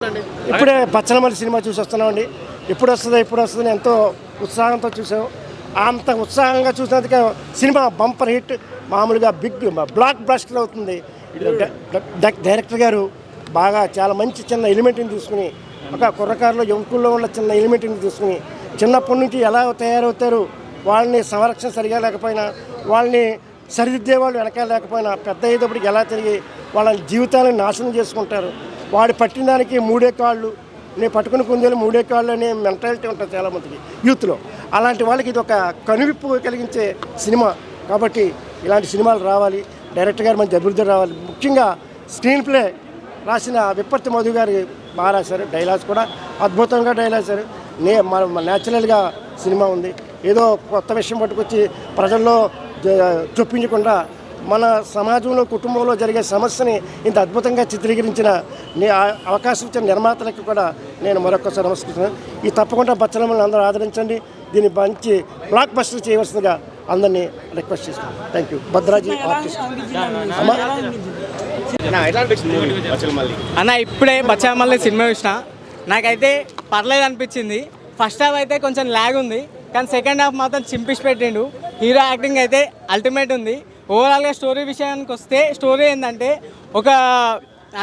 ఇప్పుడే బచ్చలమల్లి సినిమా చూసి వస్తున్నామండి. ఎప్పుడు వస్తుందని ఎంతో ఉత్సాహంతో చూసాం. అంత ఉత్సాహంగా చూసినందుకే సినిమా బంపర్ హిట్, మామూలుగా బిగ్ బ్లాక్ బస్టర్ అవుతుంది. డైరెక్టర్ గారు బాగా చాలా మంచి చిన్న ఎలిమెంట్ని తీసుకుని, ఒక కుర్రకారులో యువకుల్లో ఉన్న చిన్న ఎలిమెంట్ని తీసుకుని, చిన్నప్పటి నుంచి ఎలా తయారవుతారు, వాళ్ళని సంరక్షణ సరిగా లేకపోయినా, వాళ్ళని సరిదిద్దే వాళ్ళు వెనకాల లేకపోయినా, పెద్ద అయ్యేటప్పటికి ఎలా తిరిగి వాళ్ళ జీవితాలను నాశనం చేసుకుంటారు, వాడు పట్టిన దానికి మూడే కాళ్ళు, నేను పట్టుకుని కుందేలు మూడే కాళ్ళు అనే మెంటాలిటీ ఉంటుంది చాలామందికి యూత్లో. అలాంటి వాళ్ళకి ఇది ఒక కనువిప్పు కలిగించే సినిమా. కాబట్టి ఇలాంటి సినిమాలు రావాలి, డైరెక్టర్ గారు మంచి అభివృద్ధి రావాలి. ముఖ్యంగా స్క్రీన్ ప్లే రాసిన విప్పర్తి మధు గారు బాగా రాశారు. డైలాగ్స్ కూడా అద్భుతంగా డైలాగ్స్. న్యాచురల్గా సినిమా ఉంది. ఏదో కొత్త విషయం పట్టుకొచ్చి ప్రజల్లో చొప్పించకుండా మన సమాజంలో కుటుంబంలో జరిగే సమస్యని ఇంత అద్భుతంగా చిత్రీకరించిన అవకాశం ఇచ్చిన నిర్మాతలకు కూడా నేను మరొకసారి నమస్కరిస్తున్నాను. ఈ తప్పకుండా బచ్చలమల్ని అందరూ ఆదరించండి. దీన్ని మంచి బ్లాక్ బస్టర్ చేయవలసిందిగా అందరినీ రిక్వెస్ట్ చేస్తున్నాను. Thank you. భద్రాజీ ఆర్టిస్ట్ అన్న. ఇప్పుడే బచ్చలమల్లి సినిమా చూసిన, నాకైతే పర్లేదు అనిపించింది. ఫస్ట్ హాఫ్ అయితే కొంచెం ల్యాగ్ ఉంది, కానీ సెకండ్ హాఫ్ మాత్రం చింపిసి పెట్టిండు. హీరో యాక్టింగ్ అయితే అల్టిమేట్ ఉంది. ఓవరాల్గా స్టోరీ విషయానికి వస్తే, స్టోరీ ఏంటంటే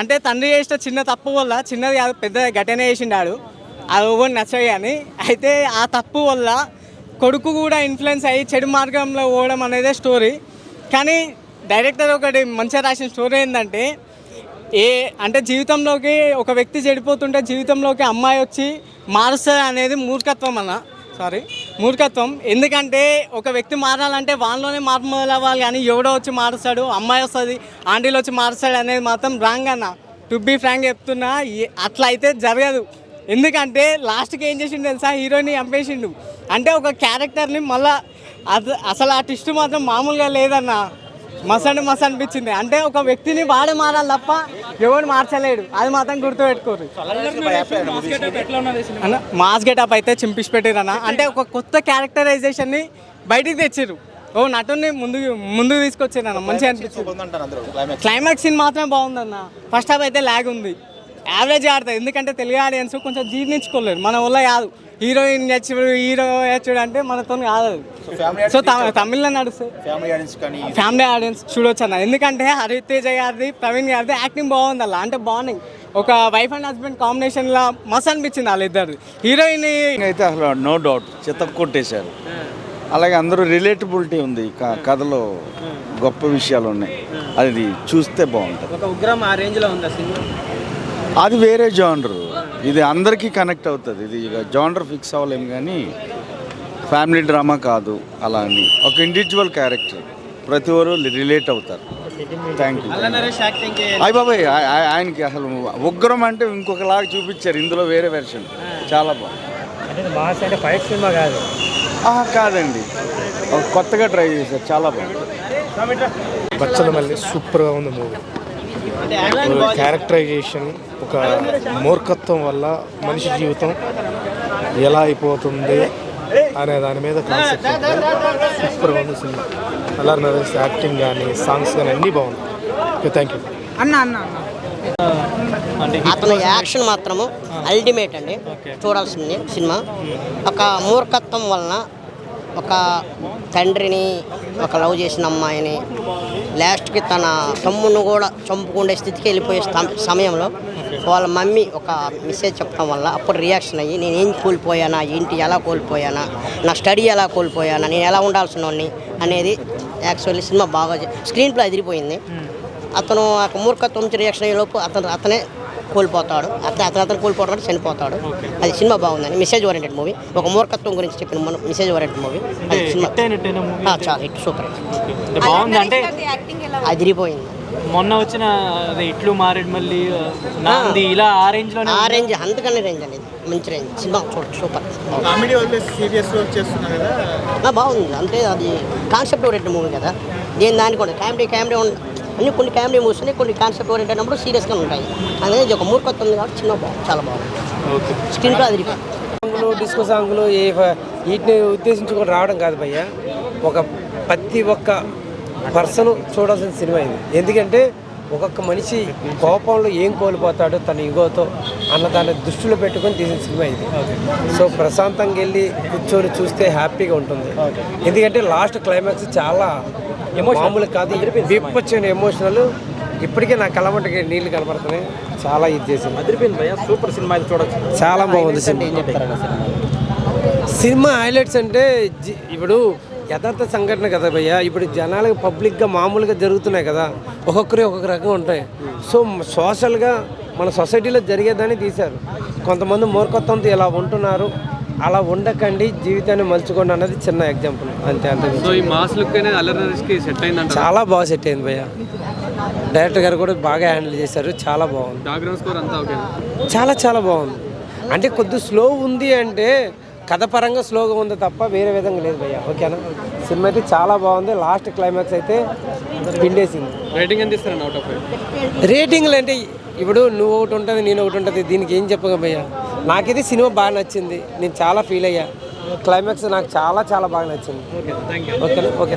అంటే తండ్రి చేసిన చిన్న తప్పు వల్ల, చిన్నది కాదు పెద్ద ఘటన చేసిండాడు, అది ఎవరు నచ్చవి అని. అయితే ఆ తప్పు వల్ల కొడుకు కూడా ఇన్ఫ్లుయెన్స్ అయ్యి చెడు మార్గంలో పోవడం అనేది స్టోరీ. కానీ డైరెక్టర్ ఒకటి మంచిగా రాసిన స్టోరీ ఏంటంటే, అంటే జీవితంలోకి ఒక వ్యక్తి చెడిపోతుంటే జీవితంలోకి అమ్మాయి వచ్చి మారుస్తుంది అనేది మూర్ఖత్వం. ఎందుకంటే ఒక వ్యక్తి మారాలంటే వాళ్ళలోనే మార్పు మొదలవ్వాలి, కానీ ఎవడో వచ్చి మారుస్తాడు, అమ్మాయి వస్తుంది, ఆంటీలు వచ్చి మారుస్తాడు అనేది మాత్రం రాంగ్ అన్న. టు బీ ఫ్రాంక్ చెప్తున్నా, అట్లా అయితే జరగదు. ఎందుకంటే లాస్ట్కి ఏం చేసిండు తెలుసా, హీరోని చంపేసిండు. అంటే ఒక క్యారెక్టర్ని మళ్ళీ అసలు ఆ ట్విస్ట్ మాత్రం మామూలుగా లేదన్న. మస్తు అనిపించింది. అంటే ఒక వ్యక్తిని వాడే మారాలి తప్ప ఎవడు మార్చలేడు, అది మాత్రం గుర్తుపెట్టుకోరు. అన్న మాస్ గెటప్ అయితే చింపిసి పెట్టిరన్న. అంటే ఒక కొత్త క్యారెక్టరైజేషన్ని బయటికి తెచ్చిర్రు. ఓ నటుని ముందుకు తీసుకొచ్చారన్న, మంచిగా అనిపించింది. క్లైమాక్స్ సీన్ మాత్రమే బాగుందన్న. ఫస్ట్ హాఫ్ అయితే ల్యాగ్ ఉంది, యావరేజ్ ఆడుతుంది. ఎందుకంటే తెలుగు ఆడియన్స్ కొంచెం జీర్ణించుకోలేరు, మన వల్ల కాదు. హీరోయిన్ హీరో యాచుడు అంటే మనతో కాదు. సో తమిళ్లో నడుస్తుంది, ఫ్యామిలీ ఆడియన్స్ చూడొచ్చు అన్న. ఎందుకంటే హరితేజ గారిది, ప్రవీణ్ గారిది యాక్టింగ్ బాగుంది అలా. అంటే బాగుంది, ఒక వైఫ్ అండ్ హస్బెండ్ కాంబినేషన్లో మస్తు అనిపించింది వాళ్ళిద్దరు. హీరోయిన్ అయితే అసలు నో డౌట్ చిత్త కొట్టేశారు. అలాగే అందరూ రిలేటబిలిటీ ఉంది, కథలో గొప్ప విషయాలు ఉన్నాయి. అది చూస్తే బాగుంటుంది. ఒక ఉగ్రం ఆ రేంజ్లో ఉంది సినిమా. అది వేరే జానర్, ఇది అందరికీ కనెక్ట్ అవుతుంది. ఇది ఇక జానర్ ఫిక్స్ అవ్వలేము, కానీ ఫ్యామిలీ డ్రామా కాదు. అలా అని ఒక ఇండివిజువల్ క్యారెక్టర్, ప్రతి ఒక్కరు రిలేట్ అవుతారు. Thank you. అయ్య బాబాయ్, ఆయనకి అసలు ఉగ్రం అంటే ఇంకొకలాగా చూపించారు, ఇందులో వేరే వెర్షన్ చాలా బాగుంది. ఫైట్ సినిమా కాదు, కాదండి, కొత్తగా ట్రై చేశారు, చాలా బాగుంది. బచ్చలమల్లి సూపర్గా ఉంది మూవీ. క్యారెక్టరైజేషన్, ఒక మూర్ఖత్వం వల్ల మనిషి జీవితం ఎలా అయిపోతుంది అనే దాని మీద కాన్సెప్ట్ సూపర్గా ఉంది సినిమా. అలా నరేష్ యాక్టింగ్ కానీ సాంగ్స్ కానీ అన్నీ బాగున్నాయి. థ్యాంక్ యూ అతను యాక్షన్ మాత్రము అల్టిమేట్ అండి, చూడాల్సింది సినిమా. ఒక మూర్ఖత్వం వలన ఒక తండ్రిని, ఒక లవ్ చేసిన అమ్మాయిని, లాస్ట్కి తన తమ్ముడిని కూడా చంపుకునే స్థితికి వెళ్ళిపోయే సమయంలో వాళ్ళ మమ్మీ ఒక మెసేజ్ చెప్పడం వల్ల అప్పుడు రియాక్షన్ అయ్యి, నేను ఏం కోల్పోయానా, ఏంటి ఎలా కోల్పోయానా, నా స్టడీ ఎలా కోల్పోయానా, నేను ఎలా ఉండాల్సిన వాడిని అనేది యాక్చువల్లీ సినిమా బాగా స్క్రీన్ ప్లే అదిరిపోయింది. అతను ఒక మూర్ఖత్వం నుంచి రియాక్షన్ అయ్యేలోపు అతనే కోల్పోతాడు, అతను కోల్పోతాడు, చనిపోతాడు. అది సినిమా బాగుందని. మెసేజ్ ఓరియంటెడ్ మూవీ, ఒక మూర్ఖత్వం గురించి చెప్పిన మెసేజ్ ఓరియంటెడ్ మూవీ. అది సినిమా చాలా హిట్, సూపర్ హిట్, బాగుంది. అంటే అదిరిపోయింది. మొన్న వచ్చిన ఇట్లు మారేడు మళ్ళీ ఇలా ఆ రేంజ్ అందుకని రేంజ్ అనేది మంచి రేంజ్ సినిమా, సూపర్ బాగుంది. అంటే అది కాన్సెప్ట్ ఓరియంటెడ్ మూవీ కదా, దానికి కూడా కామెడీ అన్ని కొన్ని కామెడీ మూవీస్ ఉన్నాయి, కొన్ని కాన్సెప్ట్ ఓరియంటెడ్ అయినప్పుడు సీరియస్గా ఉంటాయి. అనేది ఒక మూర్ఖత్వం ఉంది కాబట్టి సినిమా చాలా బాగుంది. స్క్రీన్ ప్లే అదిరిపోయింది. సాంగులు, డిస్కో సాంగులు వీటిని ఉద్దేశించుకొని రావడం కాదు భయ్య, ఒక ప్రతి ఒక్క పర్సన్ చూడాల్సిన సినిమా ఇది. ఎందుకంటే ఒక్కొక్క మనిషి కోపంలో ఏం కోల్పోతాడో తన ఇగోతో అన్న దాన్ని దృష్టిలో పెట్టుకొని తీసిన సినిమా ఇది. సో ప్రశాంతంగా వెళ్ళి కూర్చొని చూస్తే హ్యాపీగా ఉంటుంది. ఎందుకంటే లాస్ట్ క్లైమాక్స్ చాలా మామూలు కాదు, విప్పొచ్చిన ఎమోషనల్. ఇప్పటికే నా కళ్ళమంటకి నీళ్లు కనపడుతున్నాయి. చాలా ఇది చేసింది, అదిరిపోయింది భయ్య, సూపర్ సినిమా ఇది, చూడొచ్చు. చాలా బాగుంది సినిమా. సినిమా హైలైట్స్ అంటే ఇప్పుడు యథార్థ సంఘటన కదా భయ్య. ఇప్పుడు జనాలకు పబ్లిక్గా మామూలుగా జరుగుతున్నాయి కదా, ఒక్కొక్కరి ఒక్కొక్క రకంగా ఉంటాయి. సో సోషల్గా మన సొసైటీలో జరిగేదాన్ని తీశారు. కొంతమంది మూర్ఖత్వంతో ఇలా ఉంటున్నారు, అలా ఉండకండి, జీవితాన్ని మలుచుకోండి అన్నది చిన్న ఎగ్జాంపుల్ అంతే. అంతే. సో ఈ మాస్ లుక్ అనేది అల్లరి నరేష్కి సెట్ అయిందంట. చాలా బాగా సెట్ అయింది భయ్య. డైరెక్టర్ గారు కూడా బాగా హ్యాండిల్ చేశారు, చాలా బాగుంది. బ్యాక్గ్రౌండ్ స్కోర్ అంతా ఓకే. చాలా చాలా బాగుంది. అంటే కొద్ది స్లో ఉంది అంటే కథ పరంగా స్లోగా ఉంది తప్ప వేరే విధంగా లేదు భయ్య. ఓకేనా, సినిమా అయితే చాలా బాగుంది. లాస్ట్ క్లైమాక్స్ అయితే పిండేసింది. రేటింగ్ ఎంత ఇస్తారండి అవుట్ ఆఫ్ 5? రేటింగ్లు అంటే ఇప్పుడు నువ్వు ఒకటి ఉంటుంది, నేను ఒకటి ఉంటుంది, దీనికి ఏం చెప్పగా భయ్య. నాకైతే సినిమా బాగా నచ్చింది, నేను చాలా ఫీల్ అయ్యా. క్లైమాక్స్ నాకు చాలా చాలా బాగా నచ్చింది. Okay, thank you. ఓకేనా, ఓకే.